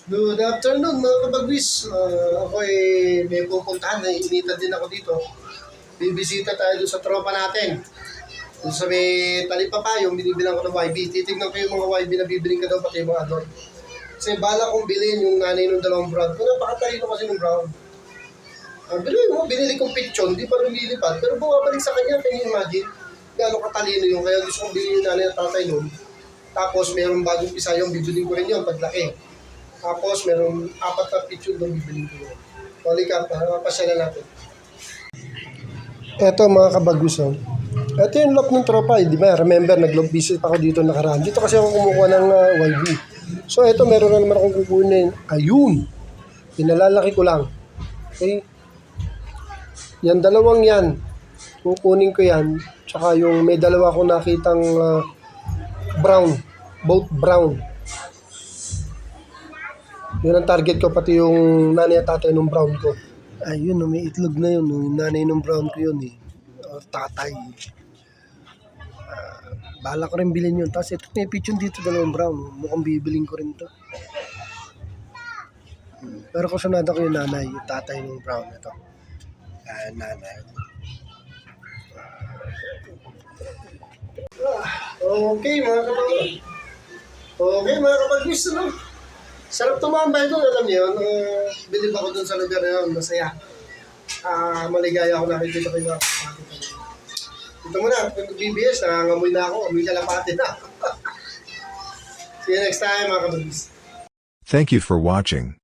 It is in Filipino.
Good afternoon mga kabagwis. Ako ay may pupuntahan. Inita din ako dito. Bibisita tayo doon sa tropa natin. Doon sa may Talipapa, yung binibilang ko ng YB. Titignan ko yung mga YB na bibiling ka daw pati yung mga adult. Kasi bala kong bilhin yung nanay ng dalawang brown. Kung napakatalino kasi ng brown. Bilhin mo, binili kong pitchon, di pa lumilipad. Pero bumabalik sa kanya, can you imagine? Gano'ng katalino yung kaya gusto kong bilhin yung nanay at tatay nun. Tapos mayroong bagong pisayong, bibiling ko rin yun paglaki. Tapos, merong 4 na picture doon bibiling ko. Halika, pasyalan natin. Eto mga kabagusan. Ito yung lock ng tropa, di ba? Remember, nag-log visit ako dito nakaraan. Dito kasi ako kumukuha ng YB. So, eto, meron na naman akong kukunin. Ayun! Pinalalaki ko lang. Okay? Yan, dalawang yan. Kukunin ko yan. Tsaka yung may dalawa akong nakitang brown. Both brown. Yun ang target ko, pati yung nanay at tatay ng brown ko. Ayun, may itlog na yun. Yung nanay ng brown ko yun eh. O tatay. Bala ko rin bilhin yun. Tapos ito may pigeon dito, dalawang brown. Mukhang bibiling ko rin to. Pero kusunada ko yung nanay, yung tatay ng brown. Ito. Nanay. Okay mga kapag... Okay mga kapag-miss, ano? Sarap tumambay doon, alam niyo yun. Bilib ako doon sa lugar na yun, masaya. Maligaya ako nakikita ko yung mga kapatid. Ito muna, kung BBS, nangangamoy na ako, amoy kalapati na. See you next time mga kabagis. Thank you for watching.